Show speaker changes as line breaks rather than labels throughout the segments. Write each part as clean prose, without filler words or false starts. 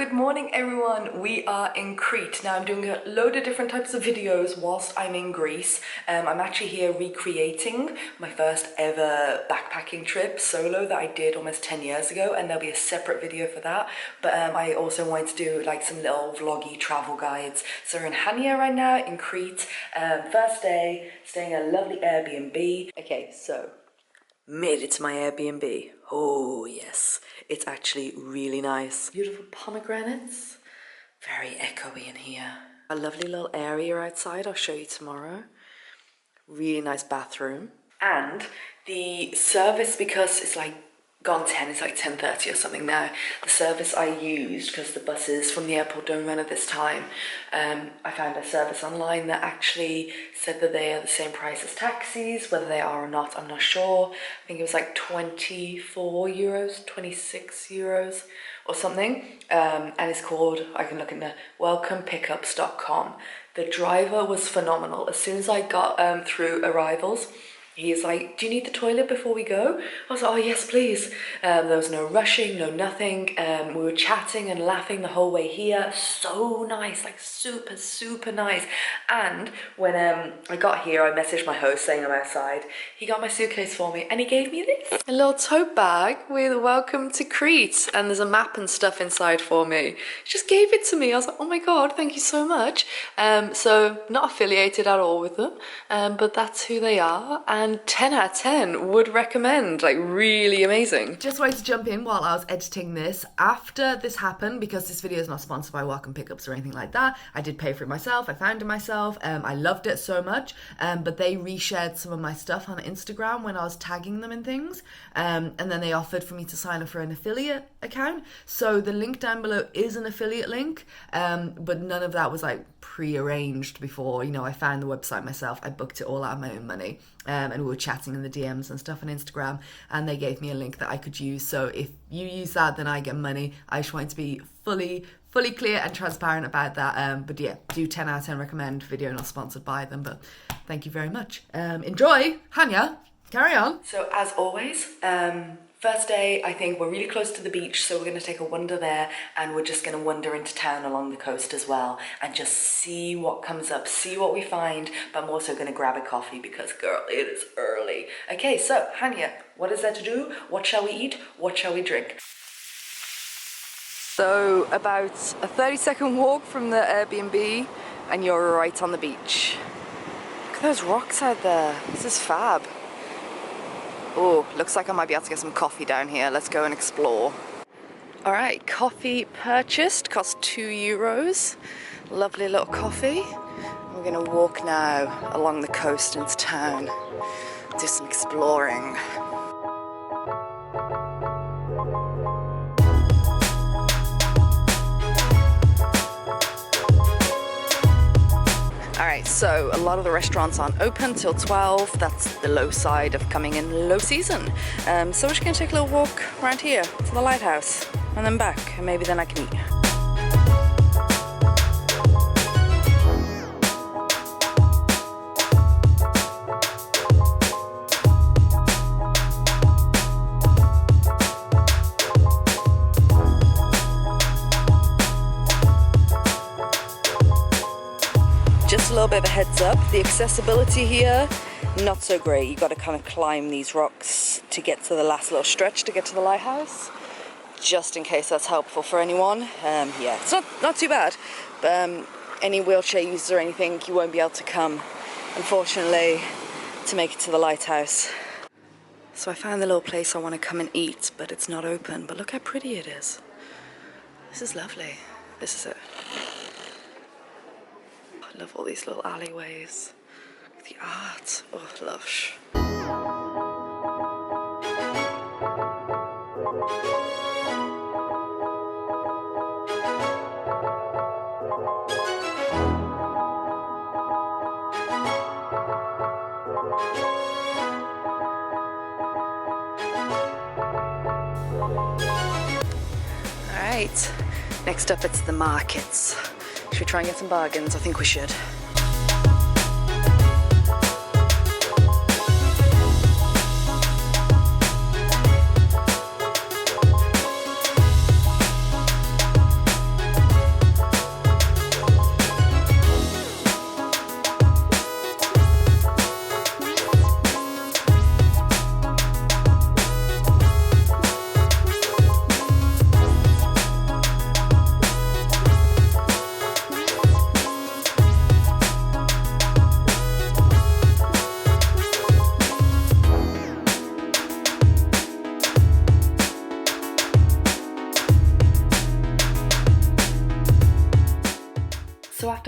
Good morning everyone, we are in Crete. Now I'm doing a load of different types of videos whilst I'm in Greece. I'm actually here recreating my first ever backpacking trip solo that I did almost 10 years ago, and there'll be a separate video for that. But I also wanted to do like some little vloggy travel guides. So we're in Chania right now in Crete. First day, staying at a lovely Airbnb. Okay, so made it to my Airbnb. Oh yes, it's actually really nice. Beautiful pomegranates, very echoey in here. A lovely little area outside, I'll show you tomorrow. Really nice bathroom. And the service, because it's like gone 10, it's like 10:30 or something now. The service I used, because the buses from the airport don't run at this time, I found a service online that actually said that they are the same price as taxis. Whether they are or not, I'm not sure. I think it was like 24 euros, 26 euros or something. And it's called, I can look in the welcomepickups.com. The driver was phenomenal. As soon as I got through arrivals, he's like, do you need the toilet before we go? I was like, oh yes, please. There was no rushing, no nothing. We were chatting and laughing the whole way here. So nice, like super, super nice. And when I got here, I messaged my host saying I'm outside. He got my suitcase for me and he gave me this. A little tote bag with welcome to Crete. And there's a map and stuff inside for me. He just gave it to me. I was like, oh my God, thank you so much. So not affiliated at all with them, but that's who they are. And 10 out of 10 would recommend, like really amazing. Just wanted to jump in while I was editing this. After this happened, because this video is not sponsored by Welcome Pickups or anything like that, I did pay for it myself, I found it myself, I loved it so much, but they reshared some of my stuff on Instagram when I was tagging them and things, and then they offered for me to sign up for an affiliate account. So the link down below is an affiliate link, but none of that was like pre-arranged before, you know, I found the website myself, I booked it all out of my own money, and we were chatting in the DMs and stuff on Instagram, and they gave me a link that I could use. So if you use that, then I get money. I just want to be fully clear and transparent about that. But yeah, do 10 out of 10 recommend. Video not sponsored by them, but thank you very much. Enjoy, Chania. Carry on. So as always, first day, I think we're really close to the beach, so we're going to take a wander there, and we're just going to wander into town along the coast as well and just see what comes up, see what we find. But I'm also going to grab a coffee because, girl, it is early. Okay, so Chania, what is there to do? What shall we eat? What shall we drink? So about a 30-second walk from the Airbnb and you're right on the beach. Look at those rocks out there. This is fab. Oh, looks like I might be able to get some coffee down here. Let's go and explore. All right, coffee purchased, cost 2 euros. Lovely little coffee. We're gonna walk now along the coast into town, do some exploring. Alright, so a lot of the restaurants aren't open till 12. That's the low side of coming in low season. So we're just going to take a little walk around here to the lighthouse and then back, and maybe then I can eat. Just a little bit of a heads up, the accessibility here, not so great. You got to kind of climb these rocks to get to the last little stretch to get to the lighthouse, just in case that's helpful for anyone. Yeah, it's not too bad, but any wheelchair users or anything, you won't be able to come, unfortunately, to make it to the lighthouse. So I found the little place I want to come and eat, but it's not open. But look how pretty it is. This is lovely. This is it. I love all these little alleyways. The art, oh, lush. All right, next up it's the markets. Should we try and get some bargains? I think we should.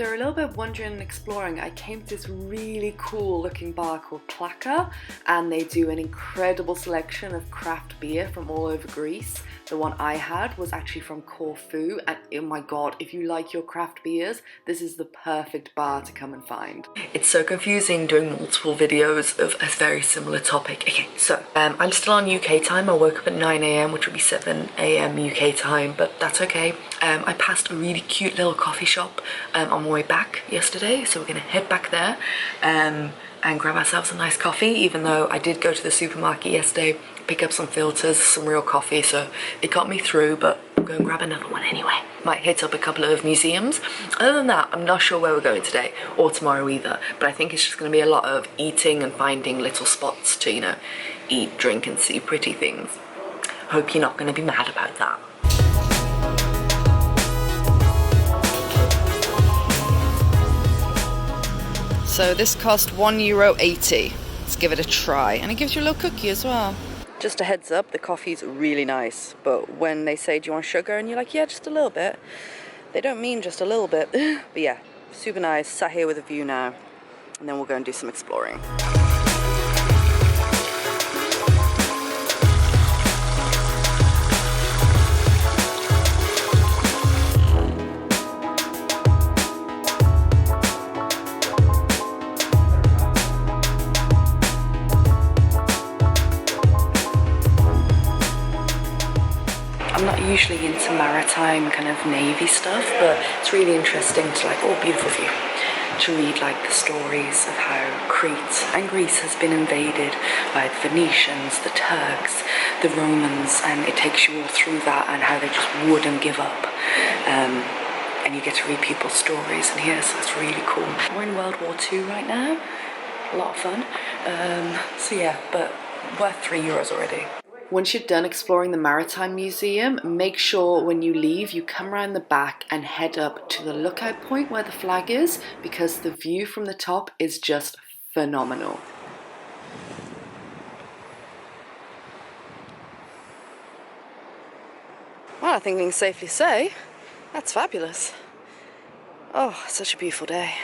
after a little bit of wandering and exploring, I came to this really cool looking bar called Plaka, and they do an incredible selection of craft beer from all over Greece. The one I had was actually from Corfu, and oh my god, if you like your craft beers, this is the perfect bar to come and find. It's so confusing doing multiple videos of a very similar topic. Okay, so I'm still on UK time. I woke up at 9 AM, which would be 7 AM UK time, but that's okay. I passed a really cute little coffee shop on my way back yesterday, so we're gonna head back there and grab ourselves a nice coffee, even though I did go to the supermarket yesterday, pick up some filters, some real coffee, so it got me through, but I'm going to grab another one anyway. Might hit up a couple of museums. Other than that, I'm not sure where we're going today or tomorrow either, but I think it's just going to be a lot of eating and finding little spots to, you know, eat, drink and see pretty things. Hope you're not going to be mad about that. So this cost €1.80. Let's give it a try, and it gives you a little cookie as well. Just a heads up, the coffee's really nice, but when they say, do you want sugar? And you're like, yeah, just a little bit. They don't mean just a little bit. But yeah, super nice. Sat here with a view now, and then we'll go and do some exploring. I'm not usually into maritime kind of navy stuff, but it's really interesting to like, oh, beautiful view, to read like the stories of how Crete and Greece has been invaded by the Venetians, the Turks, the Romans, and it takes you all through that and how they just wouldn't give up. And you get to read people's stories and here, so it's really cool. We're in World War II right now, a lot of fun. So yeah, but worth €3 already. Once you're done exploring the Maritime Museum, make sure when you leave you come around the back and head up to the lookout point where the flag is, because the view from the top is just phenomenal. Well, I think we can safely say that's fabulous. Oh, such a beautiful day.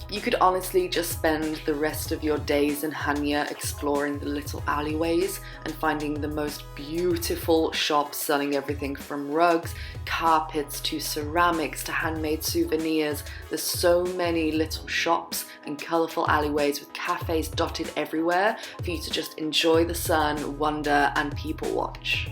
You could honestly just spend the rest of your days in Chania exploring the little alleyways and finding the most beautiful shops selling everything from rugs, carpets to ceramics to handmade souvenirs. There's so many little shops and colourful alleyways with cafes dotted everywhere for you to just enjoy the sun, wonder and people watch.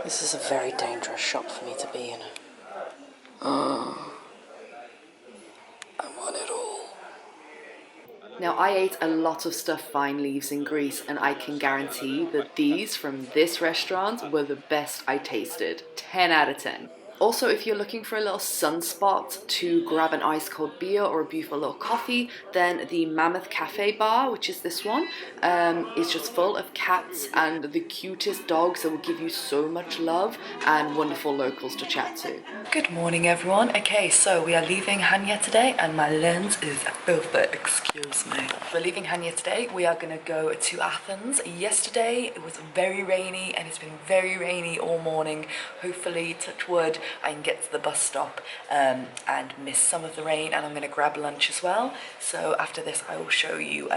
This is a very dangerous shop for me to be in. I want it all. Now, I ate a lot of stuffed vine leaves in Greece, and I can guarantee that these from this restaurant were the best I tasted. 10 out of 10. Also, if you're looking for a little sunspot to grab an ice cold beer or a beautiful little coffee, then the Mammoth Cafe bar, which is this one, is just full of cats and the cutest dogs that will give you so much love and wonderful locals to chat to. Good morning, everyone. Okay, so we are leaving Chania today and my lens is filthy, excuse me. We're leaving Chania today. We are going to go to Athens. Yesterday it was very rainy and it's been very rainy all morning. Hopefully, touch wood, I can get to the bus stop and miss some of the rain, and I'm going to grab lunch as well. So after this I will show you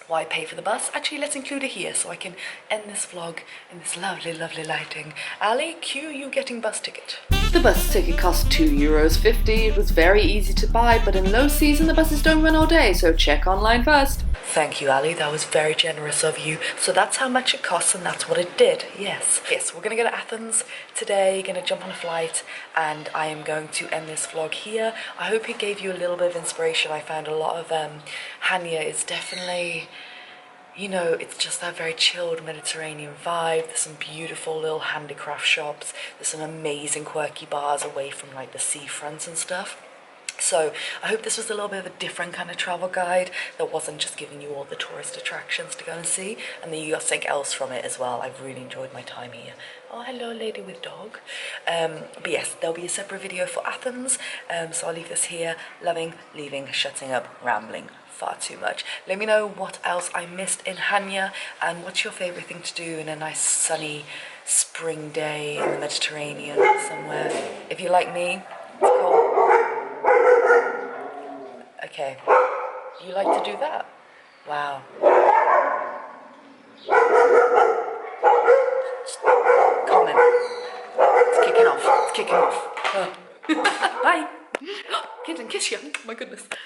why pay for the bus. Actually, let's include it here so I can end this vlog in this lovely, lovely lighting. Ali, cue you getting bus ticket. The bus ticket cost €2.50. It was very easy to buy, but in low season the buses don't run all day, so check online first. Thank you, Ali, that was very generous of you. So that's how much it costs and that's what it did, yes. Yes, we're gonna go to Athens today, gonna jump on a flight, and I am going to end this vlog here. I hope it gave you a little bit of inspiration. I found a lot of Chania is definitely, you know, it's just that very chilled Mediterranean vibe. There's some beautiful little handicraft shops. There's some amazing quirky bars away from like the seafronts and stuff. So I hope this was a little bit of a different kind of travel guide that wasn't just giving you all the tourist attractions to go and see, and that you got something else from it as well. I've really enjoyed my time here. Oh, hello, lady with dog. But yes, there'll be a separate video for Athens, so I'll leave this here. Loving, leaving, shutting up, rambling far too much. Let me know what else I missed in Chania, and what's your favorite thing to do in a nice sunny spring day in the Mediterranean somewhere. If you're like me, it's cold. Okay, you like to do that? Wow. Just comment. It's kicking off. It's kicking off. Bye. Kid and kiss you. My goodness.